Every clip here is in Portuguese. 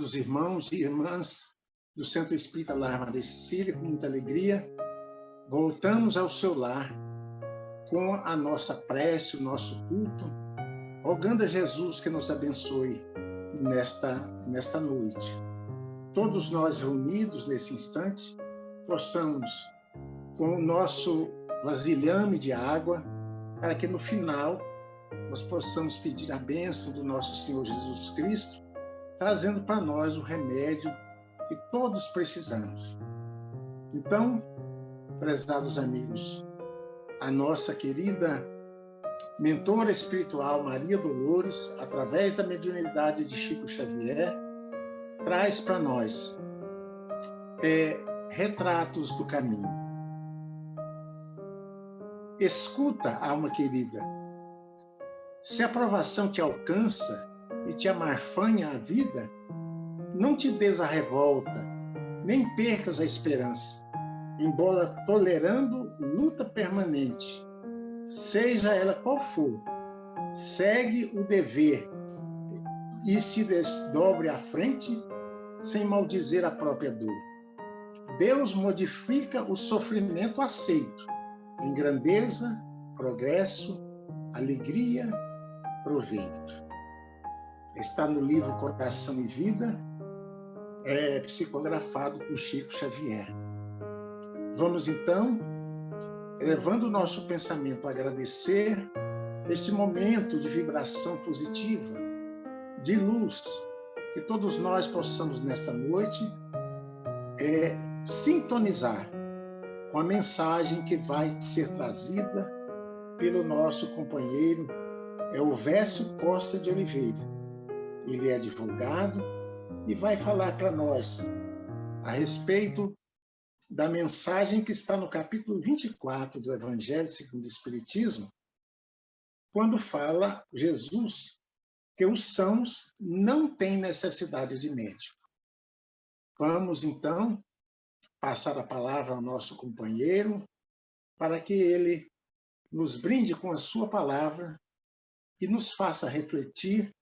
Amados irmãos e irmãs do Centro Espírita Lar Maria Cecília, com muita alegria, voltamos ao seu lar com a nossa prece, o nosso culto, rogando a Jesus que nos abençoe nesta noite. Todos nós reunidos nesse instante, possamos, com o nosso vasilhame de água, para que no final nós possamos pedir a bênção do nosso Senhor Jesus Cristo, trazendo para nós o remédio que todos precisamos. Então, prezados amigos, a nossa querida mentora espiritual Maria Dolores, através da mediunidade de Chico Xavier, traz para nós retratos do caminho. Escuta, alma querida, se a provação te alcança e te amarfanha a vida, não te des a revolta, nem percas a esperança, embora tolerando luta permanente, seja ela qual for, segue o dever e se desdobre à frente, sem maldizer a própria dor. Deus modifica o sofrimento aceito em grandeza, progresso, alegria, proveito. Está no livro Coração e Vida, psicografado por Chico Xavier. Vamos então, elevando o nosso pensamento a agradecer este momento de vibração positiva, de luz, que todos nós possamos nesta noite sintonizar com a mensagem que vai ser trazida pelo nosso companheiro Elvésio Costa de Oliveira. Ele é advogado e vai falar para nós a respeito da mensagem que está no capítulo 24 do Evangelho segundo o Espiritismo, quando fala Jesus que os sãos não têm necessidade de médico. Vamos, então, passar a palavra ao nosso companheiro para que ele nos brinde com a sua palavra e nos faça refletir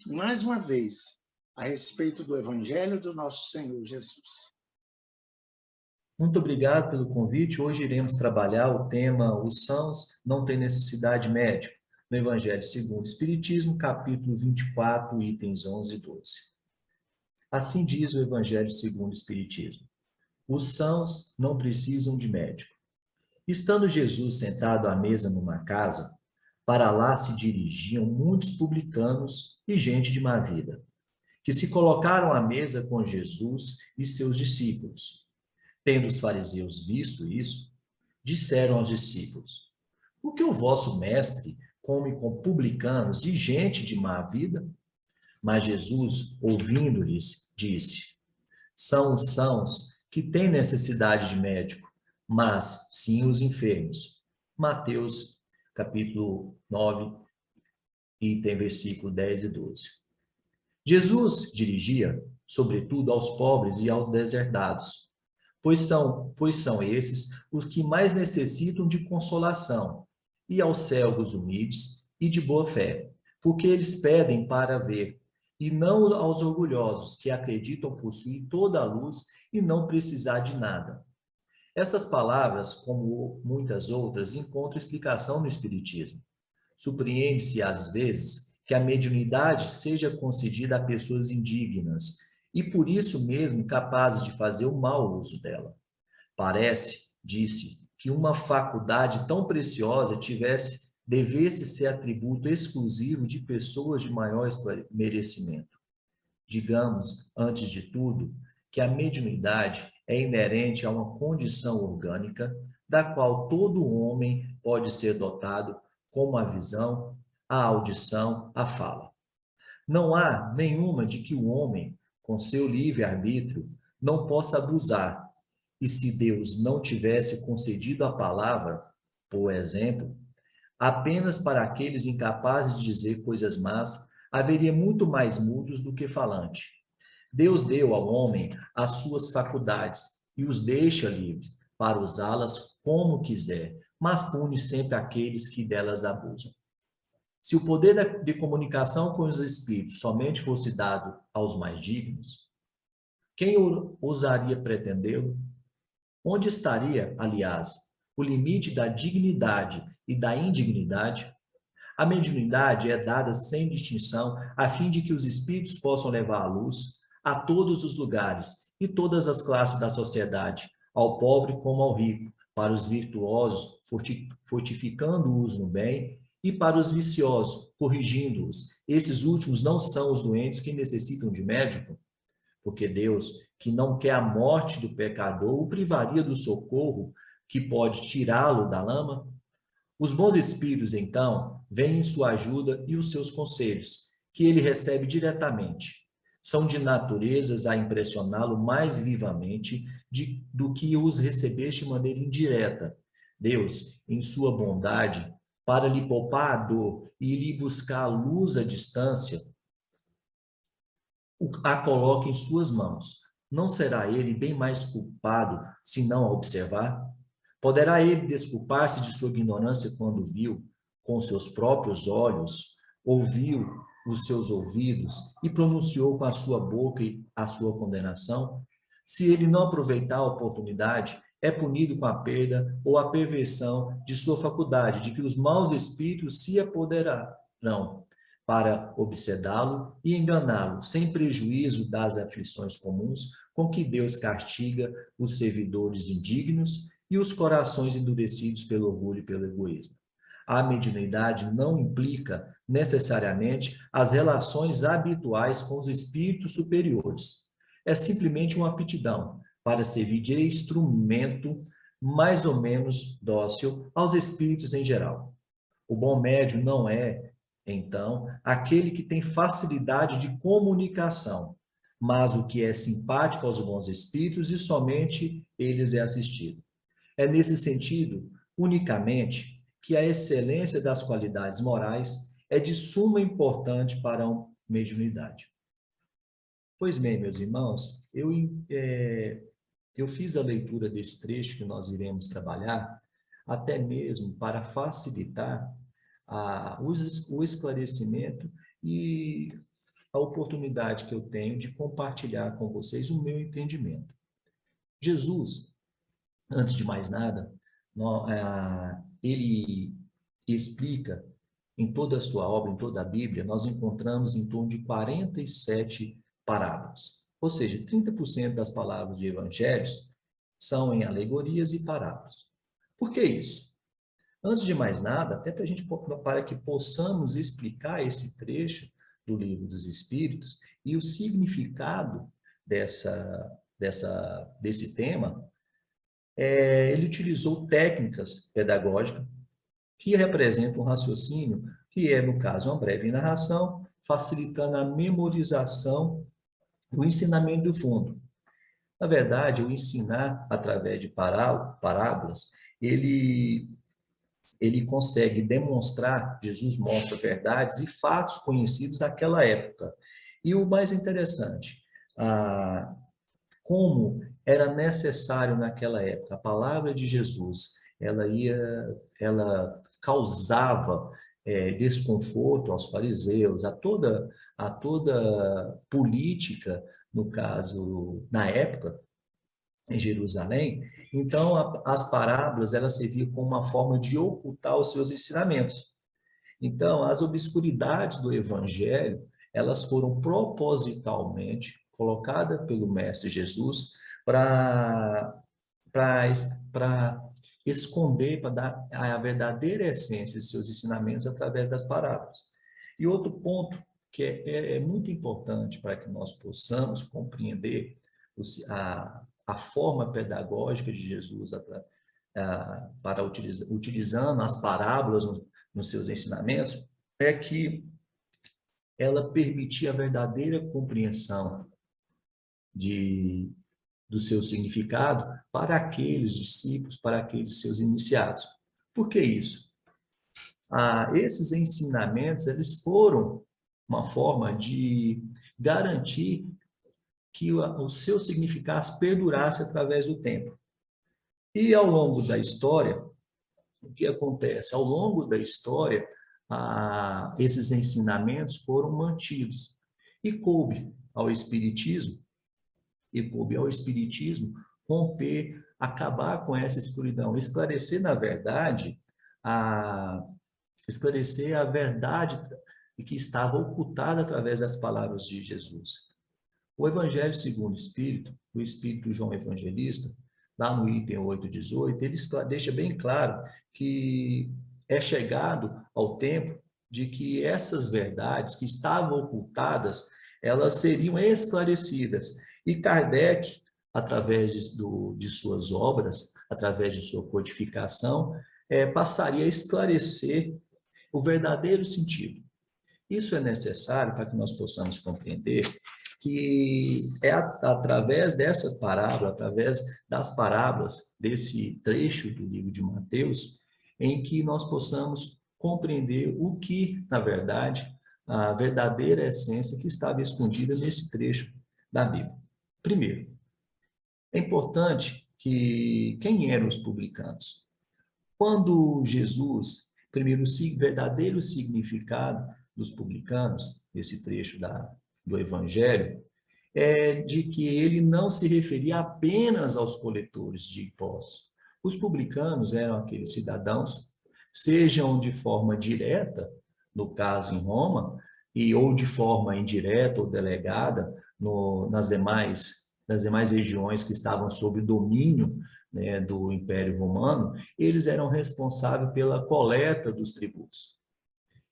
mais uma vez a respeito do Evangelho do nosso Senhor Jesus. Muito obrigado pelo convite. Hoje iremos trabalhar o tema Os sãos não têm necessidade médica, no Evangelho segundo o Espiritismo, capítulo 24, itens 11 e 12. Assim diz o Evangelho segundo o Espiritismo: os sãos não precisam de médico. Estando Jesus sentado à mesa numa casa, para lá se dirigiam muitos publicanos e gente de má vida, que se colocaram à mesa com Jesus e seus discípulos. Tendo os fariseus visto isso, disseram aos discípulos: por que o vosso mestre come com publicanos e gente de má vida? Mas Jesus, ouvindo-lhes, disse: são os sãos que têm necessidade de médico, mas sim os enfermos. Mateus, capítulo 9, item versículo 10 e 12. Jesus dirigia, sobretudo, aos pobres e aos deserdados, pois são esses os que mais necessitam de consolação, e aos cegos humildes e de boa fé, porque eles pedem para ver, e não aos orgulhosos, que acreditam possuir toda a luz e não precisar de nada. Estas palavras, como muitas outras, encontram explicação no Espiritismo. Surpreende-se, às vezes, que a mediunidade seja concedida a pessoas indignas e, por isso mesmo, capazes de fazer o mau uso dela. Parece, disse, que uma faculdade tão preciosa devesse ser atributo exclusivo de pessoas de maior merecimento. Digamos, antes de tudo, que a mediunidade é inerente a uma condição orgânica da qual todo homem pode ser dotado, como a visão, a audição, a fala. Não há nenhuma de que o homem, com seu livre-arbítrio, não possa abusar, e se Deus não tivesse concedido a palavra, por exemplo, apenas para aqueles incapazes de dizer coisas más, haveria muito mais mudos do que falante. Deus deu ao homem as suas faculdades e os deixa livres para usá-las como quiser, mas pune sempre aqueles que delas abusam. Se o poder de comunicação com os espíritos somente fosse dado aos mais dignos, Quem ousaria pretendê-lo? Onde estaria, aliás, o limite da dignidade e da indignidade? A mediunidade é dada sem distinção, a fim de que os espíritos possam levar a luz a todos os lugares e todas as classes da sociedade, ao pobre como ao rico, para os virtuosos, fortificando-os no bem, e para os viciosos, corrigindo-os. Esses últimos não são os doentes que necessitam de médico, porque Deus, que não quer a morte do pecador, o privaria do socorro que pode tirá-lo da lama? Os bons espíritos, então, vêm em sua ajuda e os seus conselhos, que ele recebe diretamente. São de naturezas a impressioná-lo mais vivamente do que os recebeste de maneira indireta. Deus, em sua bondade, para lhe poupar a dor e lhe buscar a luz à distância, a coloca em suas mãos. Não será ele bem mais culpado se não a observar? Poderá ele desculpar-se de sua ignorância quando viu com seus próprios olhos, ouviu os seus ouvidos e pronunciou com a sua boca a sua condenação? Se ele não aproveitar a oportunidade, é punido com a perda ou a perversão de sua faculdade, de que os maus espíritos se apoderarão para obsedá-lo e enganá-lo, sem prejuízo das aflições comuns com que Deus castiga os servidores indignos e os corações endurecidos pelo orgulho e pelo egoísmo. A mediunidade não implica necessariamente as relações habituais com os espíritos superiores. É simplesmente uma aptidão para servir de instrumento mais ou menos dócil aos espíritos em geral. O bom médium não é, então, aquele que tem facilidade de comunicação, mas o que é simpático aos bons espíritos e somente eles é assistido. É nesse sentido, unicamente, que a excelência das qualidades morais é de suma importância para a mediunidade. Pois bem, meus irmãos, eu fiz a leitura desse trecho que nós iremos trabalhar, até mesmo para facilitar o esclarecimento e a oportunidade que eu tenho de compartilhar com vocês o meu entendimento. Jesus, antes de mais nada, ele explica em toda a sua obra, em toda a Bíblia, nós encontramos em torno de 47 parábolas. Ou seja, 30% das palavras de evangelhos são em alegorias e parábolas. Por que isso? Antes de mais nada, até para que possamos explicar esse trecho do Livro dos Espíritos e o significado desse tema, ele utilizou técnicas pedagógicas que representam um raciocínio, que é, no caso, uma breve narração, facilitando a memorização do ensinamento do fundo. Na verdade, o ensinar através de parábolas, ele consegue demonstrar, Jesus mostra verdades e fatos conhecidos daquela época. E o mais interessante, como era necessário naquela época, a palavra de Jesus, ela causava desconforto aos fariseus, a toda política, no caso, na época, em Jerusalém. Então, as parábolas, elas serviam como uma forma de ocultar os seus ensinamentos. Então, as obscuridades do evangelho, elas foram propositalmente colocadas pelo Mestre Jesus para esconder, para dar a verdadeira essência de seus ensinamentos através das parábolas. E outro ponto que é muito importante para que nós possamos compreender a forma pedagógica de Jesus para utilizando as parábolas nos seus ensinamentos, é que ela permitia a verdadeira compreensão do seu significado para aqueles discípulos, para aqueles seus iniciados. Por que isso? Esses ensinamentos, eles foram uma forma de garantir que o seu significado perdurasse através do tempo. E ao longo da história, o que acontece? Ao longo da história, esses ensinamentos foram mantidos. E coube ao Espiritismo e coube ao Espiritismo romper, acabar com essa escuridão, esclarecer, na verdade, esclarecer a verdade que estava ocultada através das palavras de Jesus. O Evangelho segundo o Espírito João Evangelista, lá no item 8:18, ele deixa bem claro que é chegado ao tempo de que essas verdades que estavam ocultadas, elas seriam esclarecidas. E Kardec, através de suas obras, através de sua codificação, passaria a esclarecer o verdadeiro sentido. Isso é necessário para que nós possamos compreender que é através dessa parábola, através das parábolas desse trecho do livro de Mateus, em que nós possamos compreender o que, na verdade, a verdadeira essência que estava escondida nesse trecho da Bíblia. Primeiro, é importante que quem eram os publicanos? Quando Jesus, primeiro, o verdadeiro significado dos publicanos, esse trecho do Evangelho, é de que ele não se referia apenas aos coletores de impostos. Os publicanos eram aqueles cidadãos, sejam de forma direta, no caso em Roma, ou de forma indireta ou delegada nas demais regiões que estavam sob o domínio, né, do Império Romano, eles eram responsáveis pela coleta dos tributos.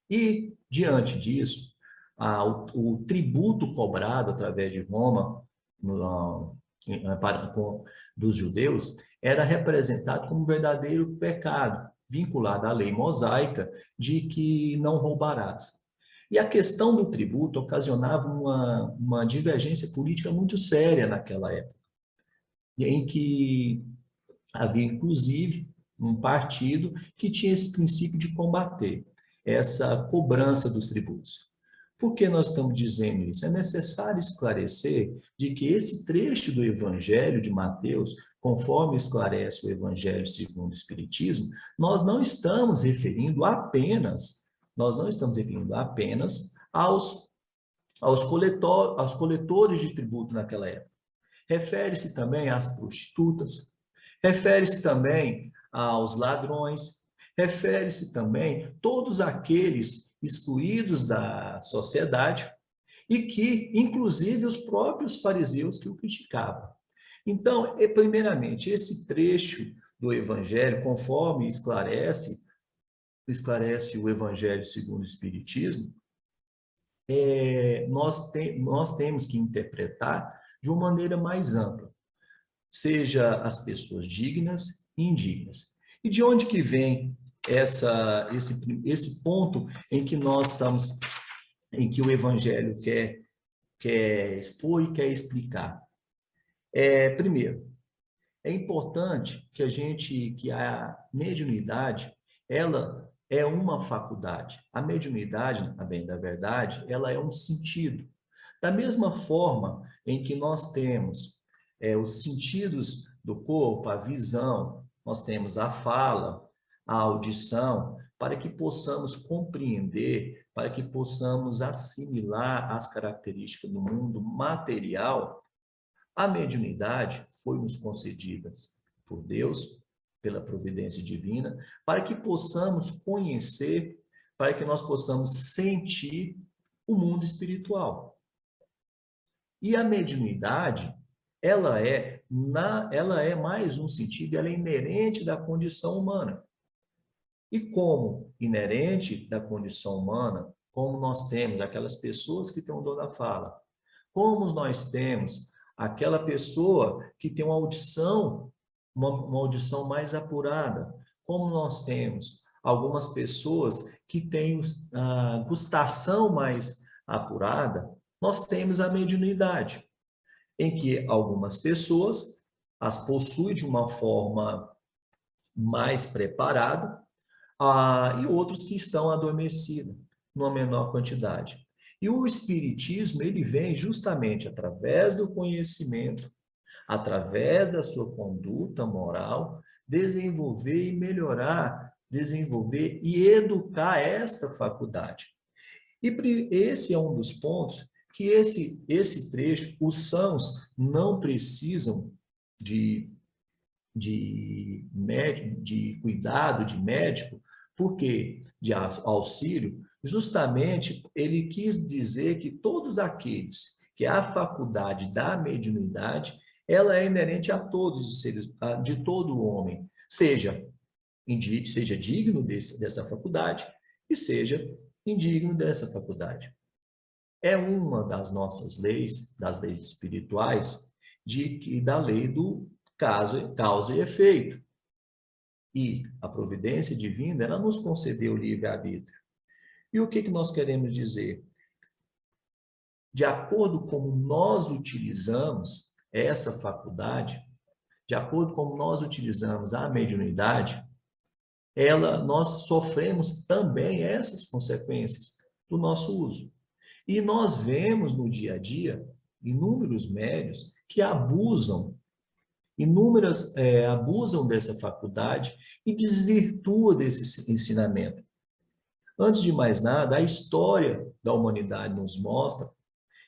E, diante disso, o tributo cobrado através de Roma dos judeus era representado como um verdadeiro pecado, vinculado à lei mosaica de que não roubarás. E a questão do tributo ocasionava uma divergência política muito séria naquela época, em que havia, inclusive, um partido que tinha esse princípio de combater essa cobrança dos tributos. Por que nós estamos dizendo isso? É necessário esclarecer de que esse trecho do Evangelho de Mateus, conforme esclarece o Evangelho segundo o Espiritismo, nós não estamos referindo apenas aos coletores de tributo naquela época. Refere-se também às prostitutas, refere-se também aos ladrões, refere-se também a todos aqueles excluídos da sociedade e que, inclusive, os próprios fariseus que o criticavam. Então, primeiramente, esse trecho do Evangelho, conforme esclarece o Evangelho segundo o Espiritismo, nós temos que interpretar de uma maneira mais ampla, seja as pessoas dignas e indignas. E de onde que vem esse ponto em que nós estamos, em que o Evangelho quer expor e quer explicar? Primeiro, é importante que a mediunidade, ela é uma faculdade. A mediunidade, a bem da verdade, ela é um sentido. Da mesma forma em que nós temos os sentidos do corpo, a visão, nós temos a fala, a audição, para que possamos compreender, para que possamos assimilar as características do mundo material, a mediunidade foi nos concedida por Deus, pela providência divina, para que possamos conhecer, para que nós possamos sentir o mundo espiritual. E a mediunidade, ela é mais um sentido, ela é inerente da condição humana. E como inerente da condição humana, como nós temos aquelas pessoas que têm o dom da fala, como nós temos aquela pessoa que tem uma audição mais apurada, como nós temos algumas pessoas que têm a gustação mais apurada, nós temos a mediunidade, em que algumas pessoas as possuem de uma forma mais preparada, e outros que estão adormecidos, numa menor quantidade. E o Espiritismo, ele vem justamente através do conhecimento, através da sua conduta moral, desenvolver e melhorar, desenvolver e educar esta faculdade. E esse é um dos pontos que esse trecho, os sãos não precisam de médico, de cuidado, de médico, porque de auxílio, justamente ele quis dizer que todos aqueles que a faculdade da mediunidade, ela é inerente a todos os seres, de todo homem, seja digno dessa faculdade e seja indigno dessa faculdade. É uma das nossas leis, das leis espirituais, da lei do causa e efeito. E a providência divina, ela nos concedeu o livre-arbítrio. E o que nós queremos dizer? De acordo com nós utilizamos essa faculdade, de acordo com nós utilizamos a mediunidade, nós sofremos também essas consequências do nosso uso. E nós vemos no dia a dia inúmeros médiuns que abusam dessa faculdade e desvirtuam desse ensinamento. Antes de mais nada, a história da humanidade nos mostra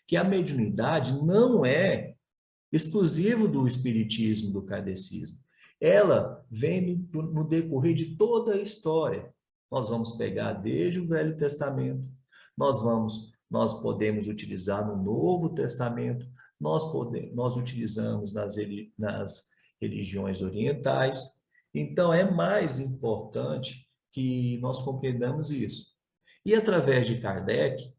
que a mediunidade não é exclusivo do espiritismo, do kardecismo. Ela vem no decorrer de toda a história. Nós vamos pegar desde o Velho Testamento, nós podemos utilizar no Novo Testamento, nós utilizamos nas religiões orientais. Então, é mais importante que nós compreendamos isso. E através de Kardec,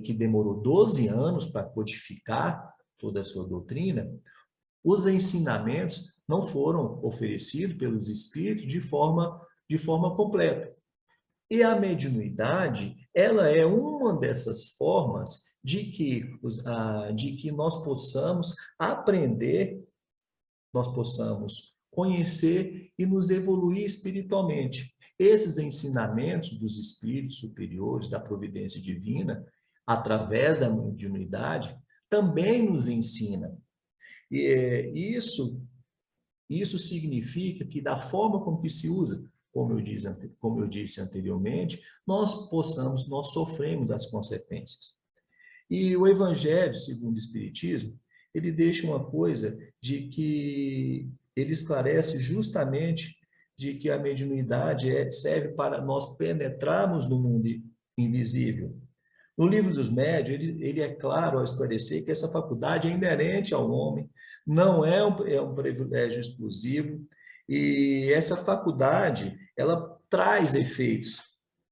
que demorou 12 anos para codificar toda a sua doutrina, os ensinamentos não foram oferecidos pelos espíritos de forma completa. E a mediunidade, ela é uma dessas formas de que nós possamos aprender, nós possamos conhecer e nos evoluir espiritualmente. Esses ensinamentos dos espíritos superiores, da providência divina, através da mediunidade, também nos ensina. E isso significa que, da forma como que se usa, como eu disse anteriormente, nós sofremos as consequências. E o Evangelho, segundo o Espiritismo, ele deixa uma coisa de que ele esclarece justamente de que a mediunidade serve para nós penetrarmos no mundo invisível. No Livro dos Médiuns, ele é claro ao esclarecer que essa faculdade é inerente ao homem, não é um privilégio exclusivo, e essa faculdade, ela traz efeitos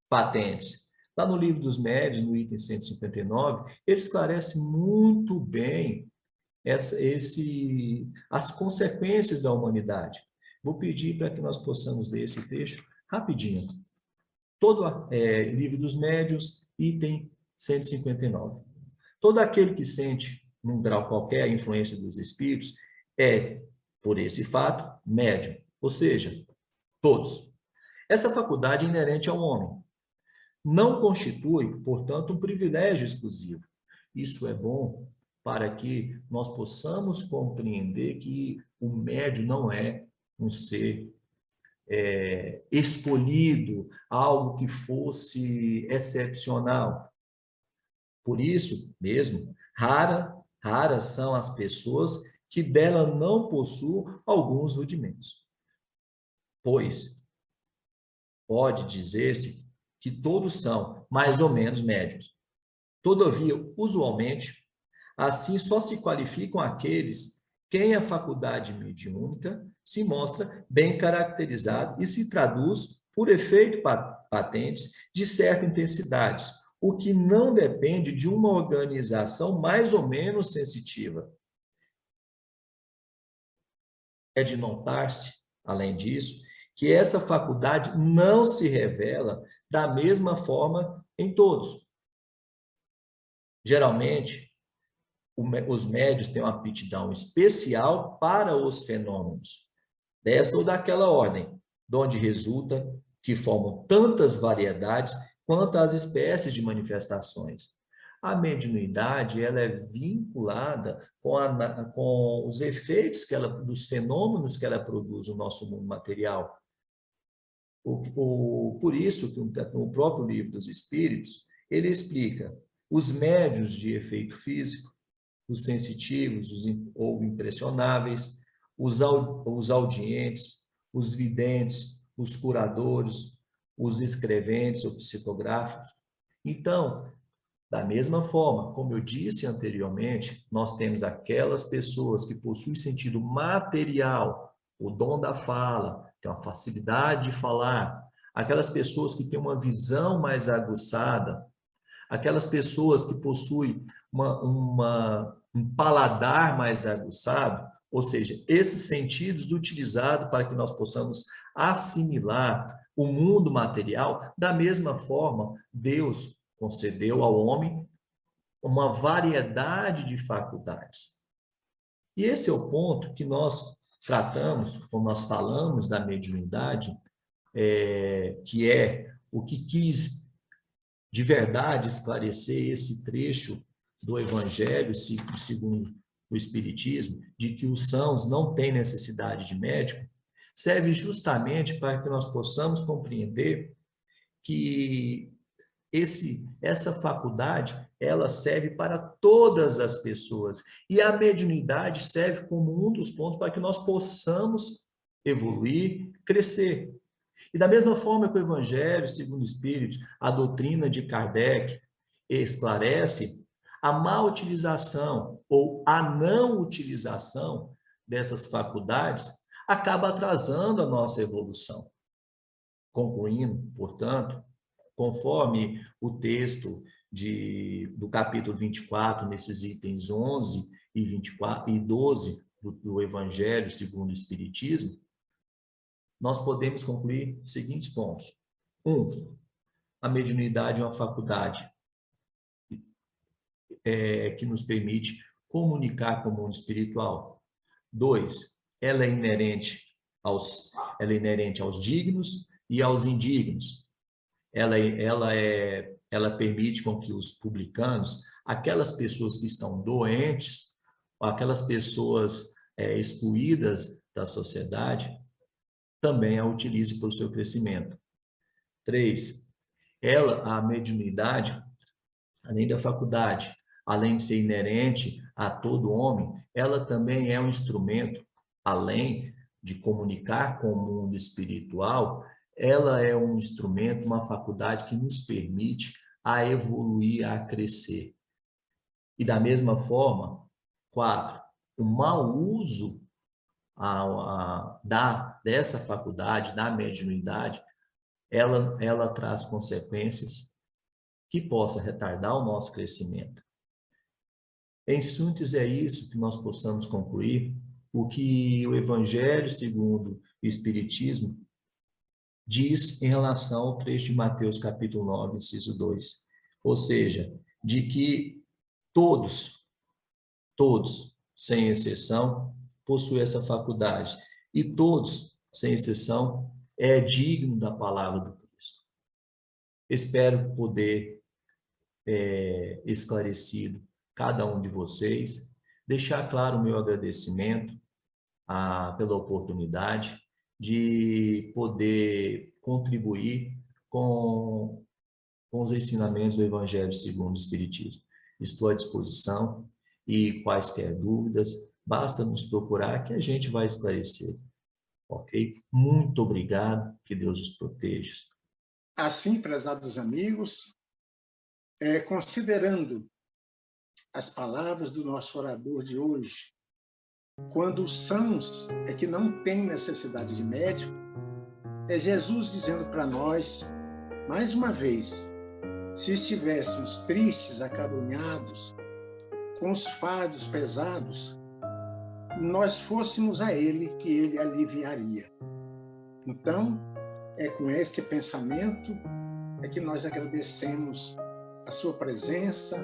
patentes. Lá no Livro dos Médiuns, no item 159, ele esclarece muito bem as consequências da humanidade. Vou pedir para que nós possamos ler esse texto rapidinho. Todo Livro dos Médiuns, item 159. Todo aquele que sente, num grau qualquer, a influência dos espíritos, é, por esse fato, médium. Ou seja, todos. Essa faculdade é inerente ao homem. Não constitui, portanto, um privilégio exclusivo. Isso é bom para que nós possamos compreender que o médium não é um ser escolhido, algo que fosse excepcional. Por isso mesmo, raras são as pessoas que dela não possuem alguns rudimentos. Pois pode dizer-se que todos são mais ou menos médiuns. Todavia, usualmente, assim só se qualificam aqueles quem a faculdade mediúnica se mostra bem caracterizado e se traduz por efeito patentes de certa intensidade, o que não depende de uma organização mais ou menos sensitiva. É de notar-se, além disso, que essa faculdade não se revela da mesma forma em todos. Geralmente, os médiuns têm uma aptidão especial para os fenômenos, desta ou daquela ordem, de onde resulta que formam tantas variedades quanto as espécies de manifestações. A mediunidade, ela é vinculada com os efeitos dos fenômenos que ela produz no nosso mundo material. Por isso que o próprio Livro dos Espíritos, ele explica os médios de efeito físico, os sensitivos ou impressionáveis, os audientes, os videntes, os curadores, os escreventes ou psicográficos. Então, da mesma forma, como eu disse anteriormente, nós temos aquelas pessoas que possuem sentido material, o dom da fala, tem uma facilidade de falar, aquelas pessoas que têm uma visão mais aguçada, aquelas pessoas que possuem um paladar mais aguçado, ou seja, esses sentidos utilizados para que nós possamos assimilar o mundo material, da mesma forma, Deus concedeu ao homem uma variedade de faculdades. E esse é o ponto que nós tratamos, quando nós falamos da mediunidade, que é o que quis de verdade esclarecer esse trecho do Evangelho segundo o Espiritismo, de que os sãos não têm necessidade de médico, serve justamente para que nós possamos compreender que essa faculdade, ela serve para todas as pessoas. E a mediunidade serve como um dos pontos para que nós possamos evoluir, crescer. E da mesma forma que o Evangelho, segundo o Espírito, a doutrina de Kardec esclarece, a má utilização ou a não utilização dessas faculdades acaba atrasando a nossa evolução. Concluindo, portanto, conforme o texto do capítulo 24, nesses itens 11 e 24 e 12 do Evangelho segundo o Espiritismo, nós podemos concluir os seguintes pontos. 1. A mediunidade é uma faculdade que nos permite comunicar com o mundo espiritual. 2. Ela é inerente aos dignos e aos indignos. Ela permite com que os publicanos, aquelas pessoas que estão doentes, aquelas pessoas excluídas da sociedade, também a utilize para o seu crescimento. 3. A mediunidade, além da faculdade, além de ser inerente a todo homem, ela também é um instrumento, além de comunicar com o mundo espiritual, ela é um instrumento, uma faculdade que nos permite a evoluir, a crescer. E da mesma forma, 4, o mau uso dessa faculdade, da mediunidade, ela traz consequências que possam retardar o nosso crescimento. Em síntese, é isso que nós possamos concluir, o que o Evangelho segundo o Espiritismo diz em relação ao trecho de Mateus capítulo 9, inciso 2. Ou seja, de que todos, sem exceção, possuem essa faculdade. E todos, sem exceção, é digno da palavra do Cristo. Espero poder esclarecido cada um de vocês, deixar claro o meu agradecimento pela oportunidade de poder contribuir com os ensinamentos do Evangelho segundo o Espiritismo. Estou à disposição e quaisquer dúvidas, basta nos procurar que a gente vai esclarecer. Ok? Muito obrigado, que Deus os proteja. Assim, prezados amigos, considerando as palavras do nosso orador de hoje, quando os sãos é que não têm necessidade de médico, é Jesus dizendo para nós, mais uma vez, se estivéssemos tristes, acabrunhados, com os fardos pesados, nós fôssemos a Ele, que Ele aliviaria. Então, é com este pensamento que nós agradecemos a sua presença,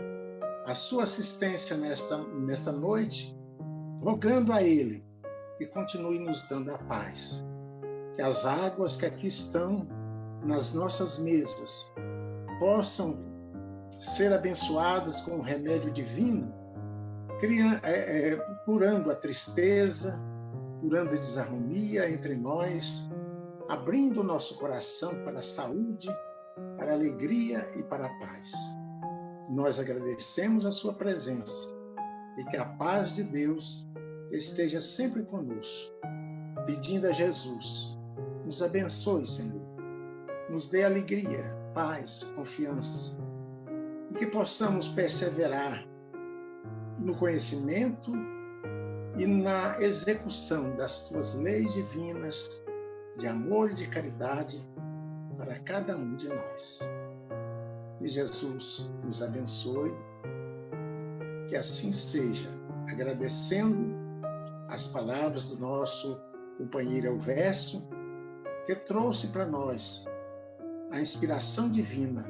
a sua assistência nesta noite, rogando a Ele que continue nos dando a paz. Que as águas que aqui estão nas nossas mesas possam ser abençoadas com o remédio divino, curando a tristeza, curando a desarmonia entre nós, abrindo o nosso coração para a saúde, para a alegria e para a paz. Nós agradecemos a sua presença e que a paz de Deus esteja sempre conosco, pedindo a Jesus, nos abençoe, Senhor, nos dê alegria, paz, confiança, e que possamos perseverar no conhecimento e na execução das tuas leis divinas de amor e de caridade para cada um de nós. Que Jesus nos abençoe, que assim seja, agradecendo as palavras do nosso companheiro Elvésio, que trouxe para nós a inspiração divina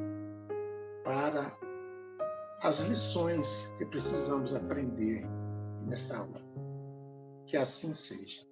para as lições que precisamos aprender nesta aula. Que assim seja.